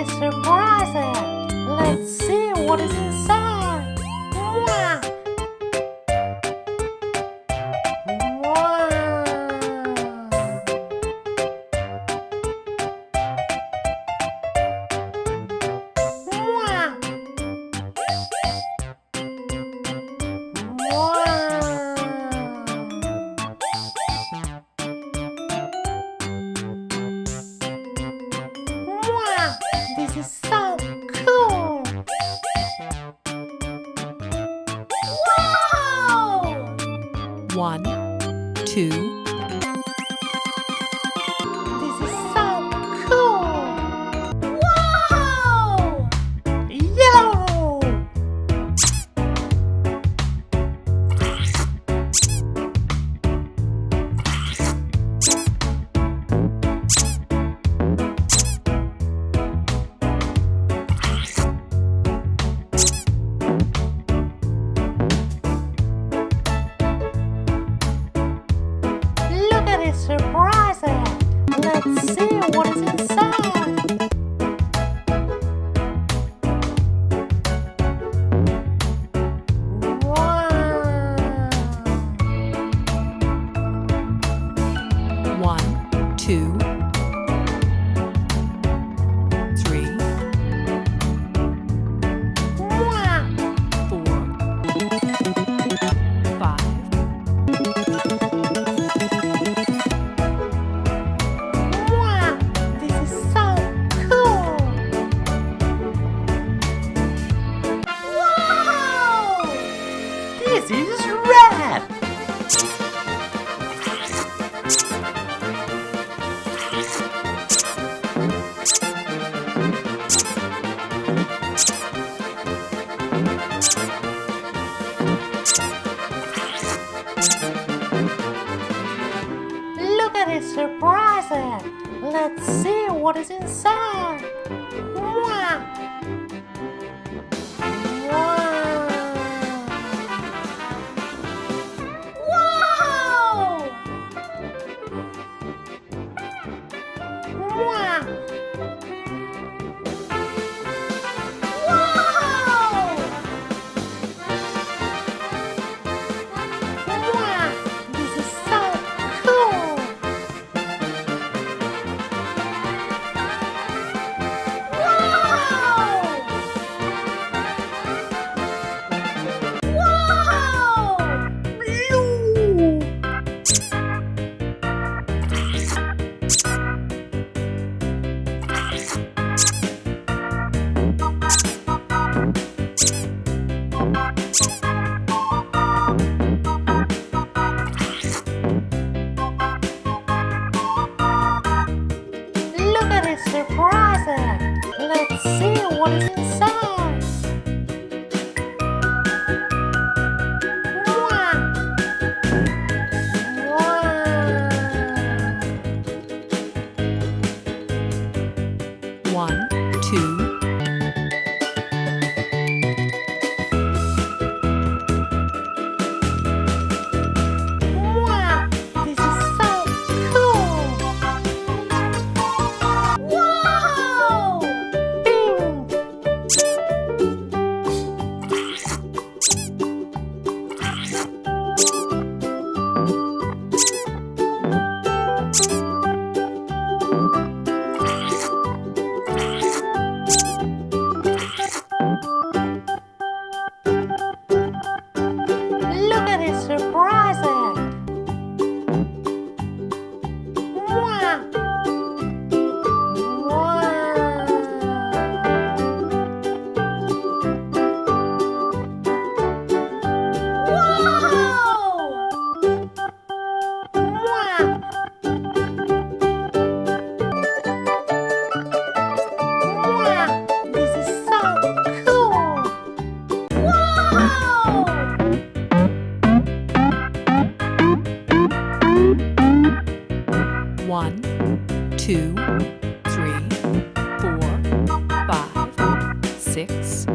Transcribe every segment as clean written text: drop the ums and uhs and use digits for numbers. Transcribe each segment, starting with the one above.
this surprise egg! Let's see what is inside! Wow! This is so cool! Wow! 1, 2, This is so cool! Wow! Yellow! Look at this surprise egg! Let's see what is inside! Wow! 1, 2, 3, Wow! 4, 5, Wow! This is so cool! Wow! This is red! Look at this surprise egg! Let's see what is inside! Wow! Wow! Wow! Wow! Wow! This is so cool! Wow! Blue! Look at this surprise egg! Let's see what is inside! Wow! Wow! 1, 2, Wow! This is so cool! Wow! Pink! Look at this surprise egg! Wow! Wow! Wow! This is so cool! Wow! 1, 2, 3, 4, 5, 6,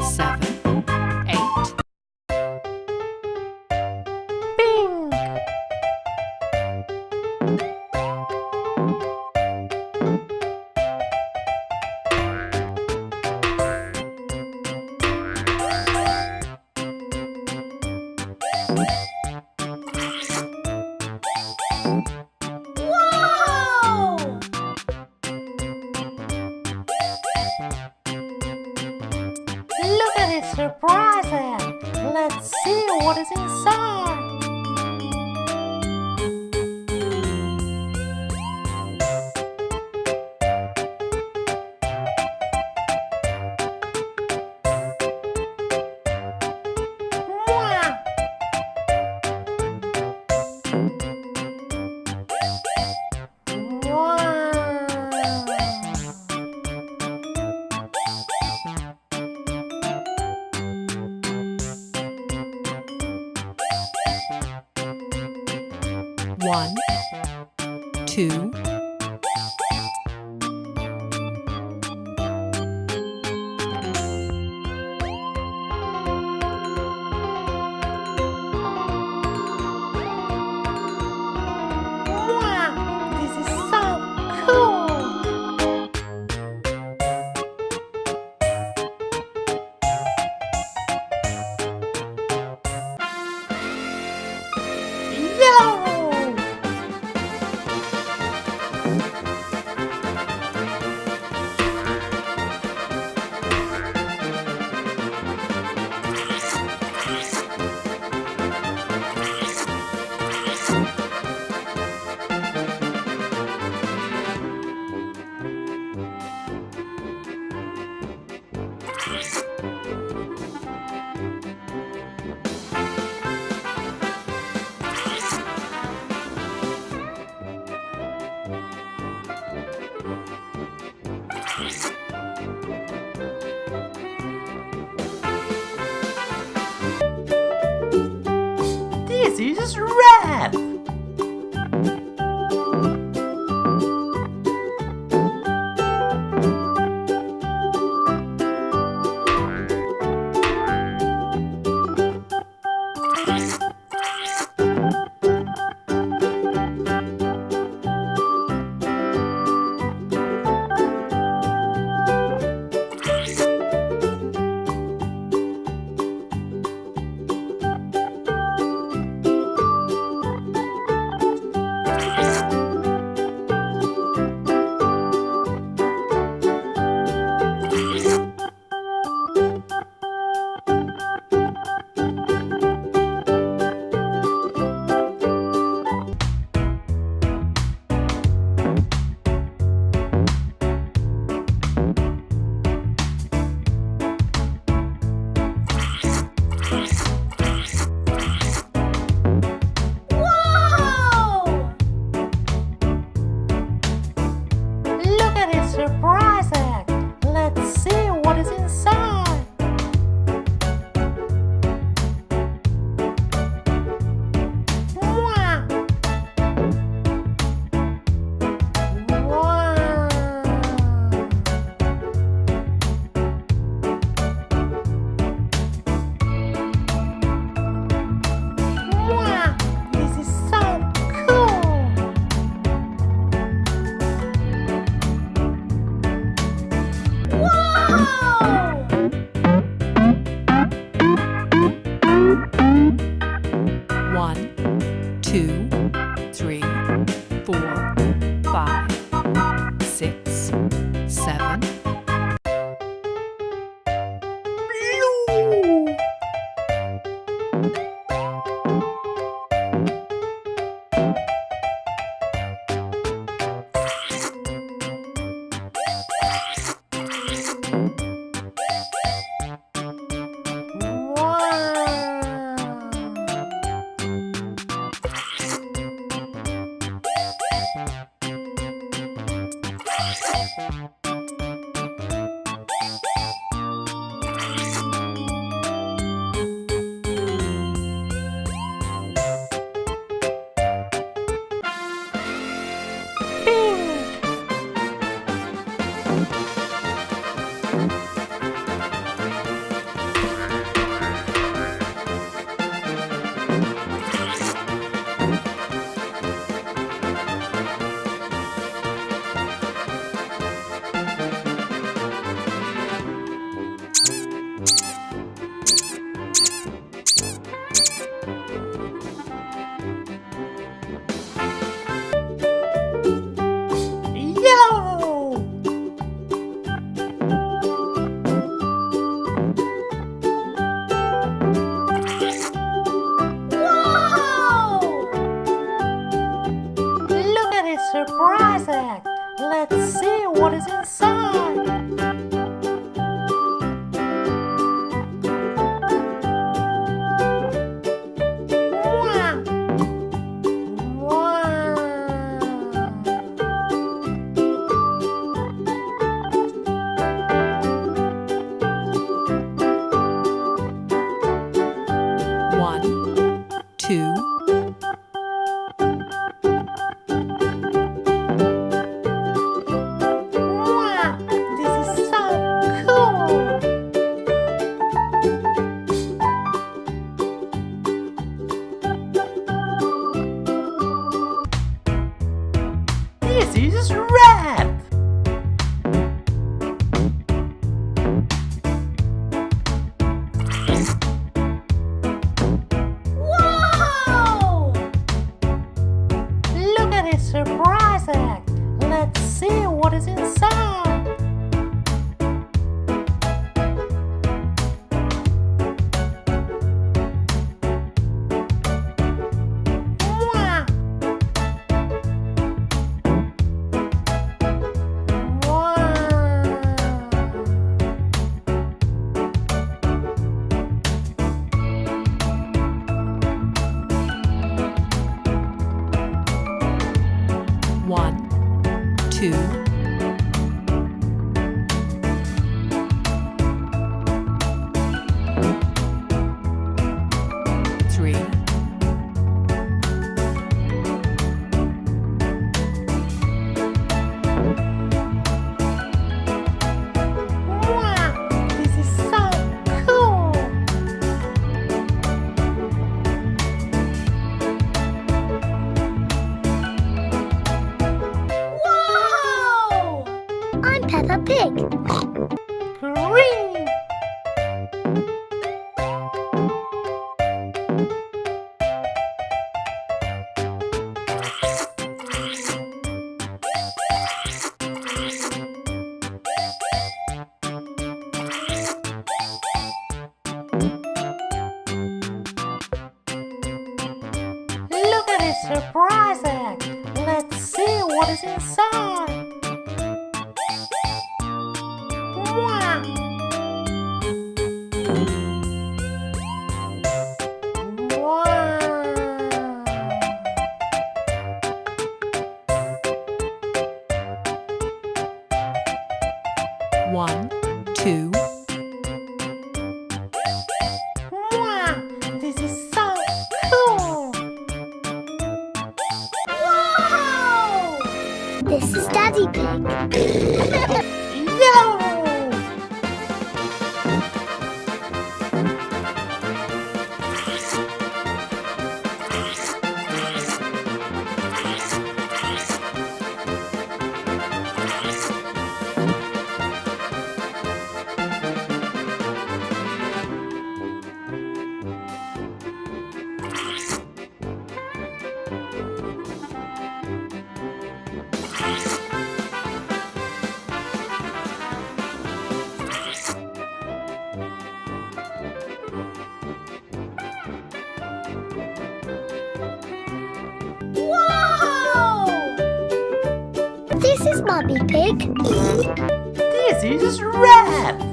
7, 8. Pink! surprising! Let's see what is inside! One, two, Wow! This is so cool! Yellow! This is red. Whoa! Look at it, surprising! Let's see what is inside! Wow! Wow! This is so cool! Whoa! one, two, three, 4, 5, 6, 7, Blue! what is inside. Wow! One, two, Wow! This is so cool! This is red. Wow! Look at this surprise egg. Let's see what is inside. Wow! one, two, three, Wow! This is so cool! Wow! I'm Peppa Pig. Green! Look at this surprise egg. Let's see what is inside. Wow! one, two, Wow! This is so cool! Wow! This is Daddy Pig. Yo! Wow! This is Mummy Pig. This is red.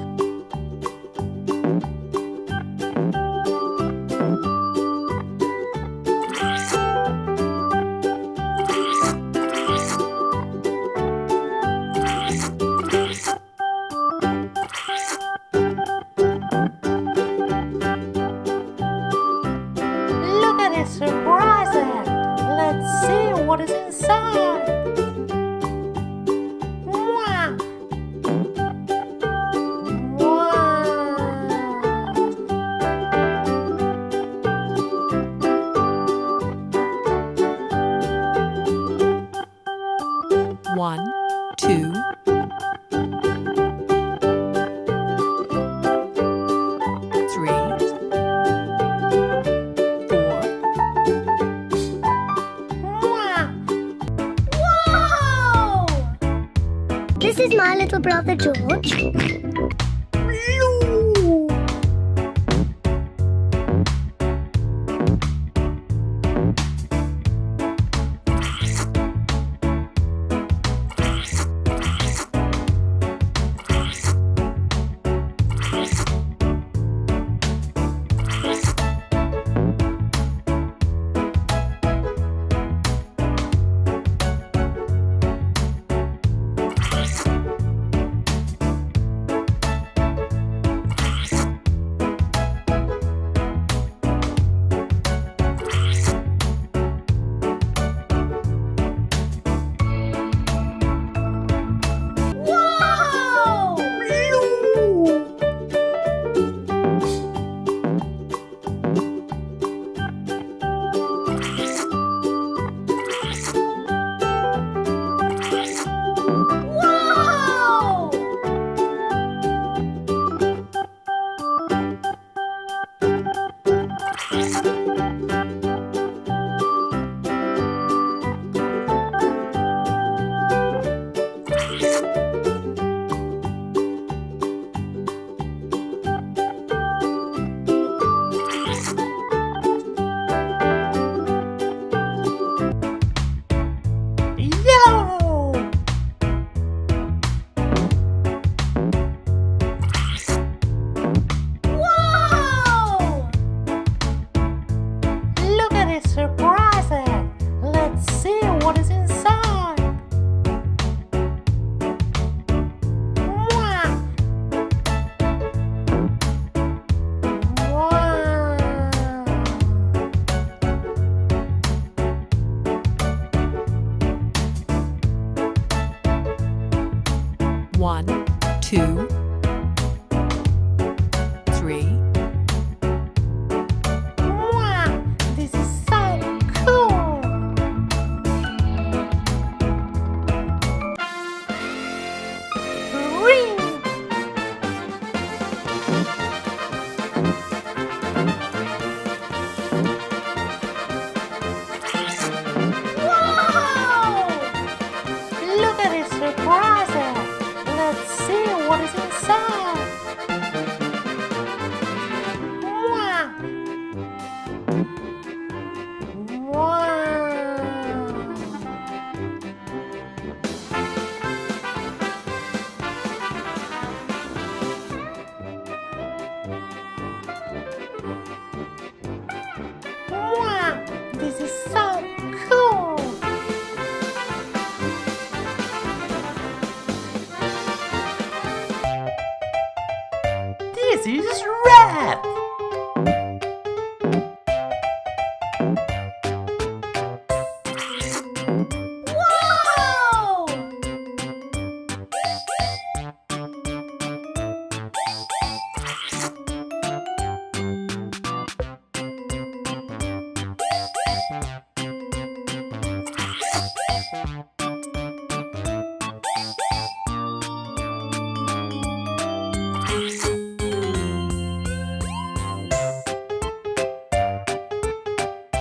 Look at this surprise egg. Let's see what is inside. Wow! one, two, three, four, Wow! Wow! This is my little brother George. Blue! 1, 2, 3, Wow, this is so cool! Green! Wow! Look at this surprise! Let's see what is inside! Wow! Wow, this is so cool! This is red. Wow!